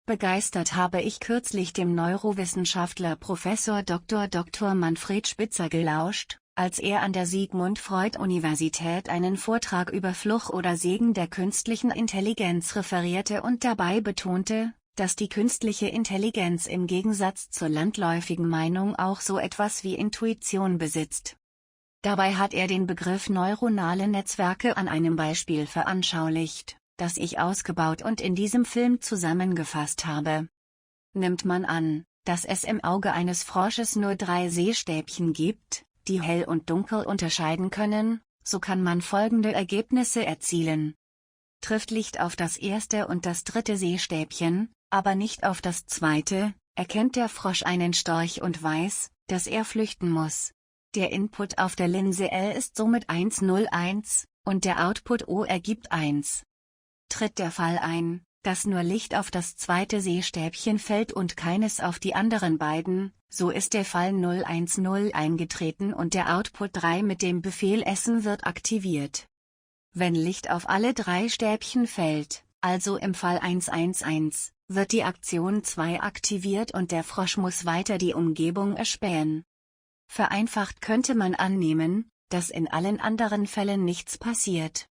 Begeistert habe ich kürzlich dem Neurowissenschaftler Prof. Dr. Manfred Spitzer gelauscht, als er an der Sigmund Freud Universität einen Vortrag über Fluch oder Segen der künstlichen Intelligenz referierte und dabei betonte, dass die künstliche Intelligenz im Gegensatz zur landläufigen Meinung auch so etwas wie Intuition besitzt. Dabei hat er den Begriff neuronale Netzwerke an einem Beispiel veranschaulicht, das ich ausgebaut und in diesem Film zusammengefasst habe. Nimmt man an, dass es im Auge eines Frosches nur 3 Sehstäbchen gibt, die hell und dunkel unterscheiden können, so kann man folgende Ergebnisse erzielen. Trifft Licht auf das erste und das dritte Sehstäbchen, aber nicht auf das zweite, erkennt der Frosch einen Storch und weiß, dass er flüchten muss. Der Input auf der Linse L ist somit 101, und der Output O ergibt 1. Tritt der Fall ein, dass nur Licht auf das zweite Sehstäbchen fällt und keines auf die anderen beiden, so ist der Fall 010 eingetreten und der Output 3 mit dem Befehl Essen wird aktiviert. Wenn Licht auf alle 3 Stäbchen fällt, also im Fall 111, wird die Aktion 2 aktiviert und der Frosch muss weiter die Umgebung erspähen. Vereinfacht könnte man annehmen, dass in allen anderen Fällen nichts passiert.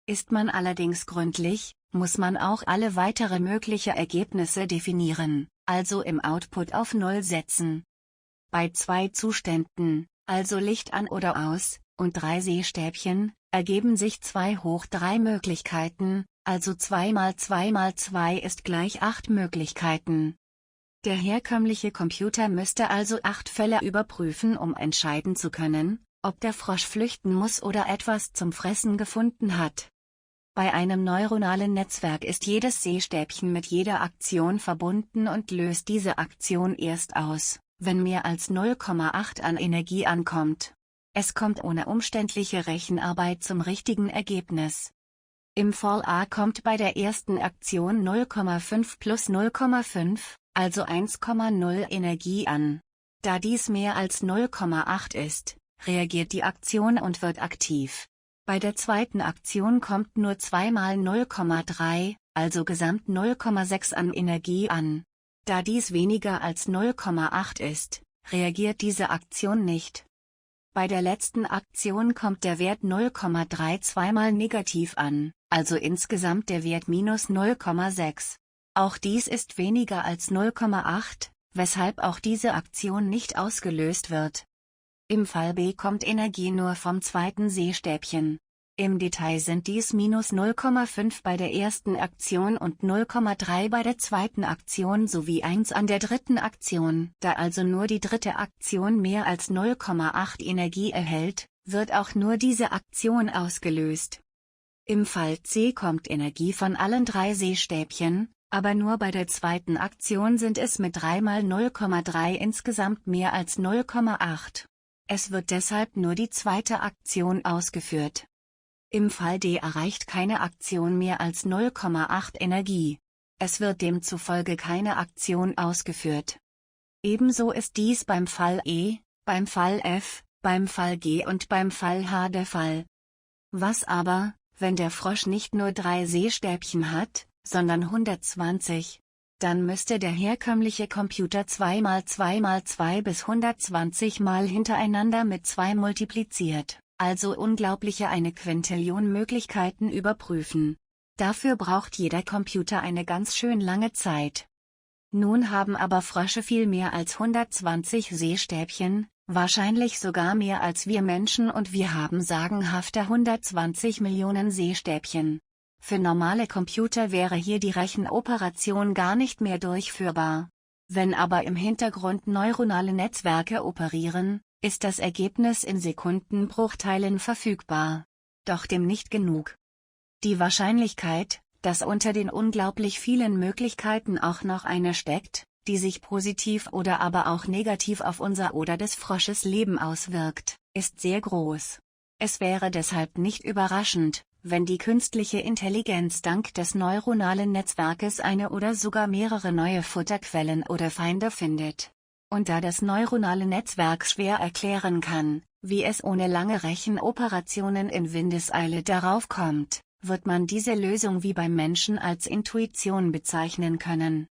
Ist man allerdings gründlich, muss man auch alle weitere mögliche Ergebnisse definieren, also im Output auf 0 setzen. Bei 2 Zuständen, also Licht an oder aus, und 3 Sehstäbchen, ergeben sich 2 hoch 3 Möglichkeiten, also 2 mal 2 mal 2 ist gleich 8 Möglichkeiten. Der herkömmliche Computer müsste also 8 Fälle überprüfen, um entscheiden zu können, ob der Frosch flüchten muss oder etwas zum Fressen gefunden hat. Bei einem neuronalen Netzwerk ist jedes Sehstäbchen mit jeder Aktion verbunden und löst diese Aktion erst aus, wenn mehr als 0,8 an Energie ankommt. Es kommt ohne umständliche Rechenarbeit zum richtigen Ergebnis. Im Fall A kommt bei der ersten Aktion 0,5 plus 0,5, also 1,0 Energie an. Da dies mehr als 0,8 ist, reagiert die Aktion und wird aktiv. Bei der zweiten Aktion kommt nur 2 mal 0,3, also gesamt 0,6 an Energie an. Da dies weniger als 0,8 ist, reagiert diese Aktion nicht. Bei der letzten Aktion kommt der Wert 0,3 zweimal negativ an, also insgesamt der Wert minus 0,6. Auch dies ist weniger als 0,8, weshalb auch diese Aktion nicht ausgelöst wird. Im Fall B kommt Energie nur vom zweiten Sehstäbchen. Im Detail sind dies minus 0,5 bei der ersten Aktion und 0,3 bei der zweiten Aktion sowie 1 an der dritten Aktion. Da also nur die dritte Aktion mehr als 0,8 Energie erhält, wird auch nur diese Aktion ausgelöst. Im Fall C kommt Energie von allen 3 Sehstäbchen, aber nur bei der zweiten Aktion sind es mit 3 mal 0,3 insgesamt mehr als 0,8. Es wird deshalb nur die zweite Aktion ausgeführt. Im Fall D erreicht keine Aktion mehr als 0,8 Energie. Es wird demzufolge keine Aktion ausgeführt. Ebenso ist dies beim Fall E, beim Fall F, beim Fall G und beim Fall H der Fall. Was aber, wenn der Frosch nicht nur 3 Sehstäbchen hat, sondern 120? Dann müsste der herkömmliche Computer 2 mal 2 mal 2 bis 120 Mal hintereinander mit 2 multipliziert, also unglaubliche 1 Quintillion Möglichkeiten überprüfen. Dafür braucht jeder Computer eine ganz schön lange Zeit. Nun haben aber Frösche viel mehr als 120 Sehstäbchen, wahrscheinlich sogar mehr als wir Menschen, und wir haben sagenhafte 120 Millionen Sehstäbchen. Für normale Computer wäre hier die Rechenoperation gar nicht mehr durchführbar. Wenn aber im Hintergrund neuronale Netzwerke operieren, ist das Ergebnis in Sekundenbruchteilen verfügbar. Doch dem nicht genug. Die Wahrscheinlichkeit, dass unter den unglaublich vielen Möglichkeiten auch noch eine steckt, die sich positiv oder aber auch negativ auf unser oder des Frosches Leben auswirkt, ist sehr groß. Es wäre deshalb nicht überraschend, wenn die künstliche Intelligenz dank des neuronalen Netzwerkes eine oder sogar mehrere neue Futterquellen oder Feinde findet. Und da das neuronale Netzwerk schwer erklären kann, wie es ohne lange Rechenoperationen in Windeseile darauf kommt, wird man diese Lösung wie beim Menschen als Intuition bezeichnen können.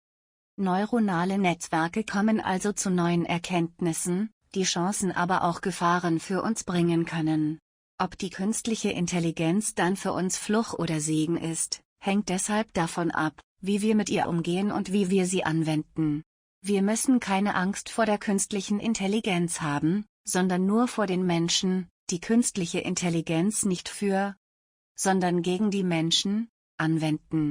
Neuronale Netzwerke kommen also zu neuen Erkenntnissen, die Chancen aber auch Gefahren für uns bringen können. Ob die künstliche Intelligenz dann für uns Fluch oder Segen ist, hängt deshalb davon ab, wie wir mit ihr umgehen und wie wir sie anwenden. Wir müssen keine Angst vor der künstlichen Intelligenz haben, sondern nur vor den Menschen, die künstliche Intelligenz nicht für, sondern gegen die Menschen anwenden.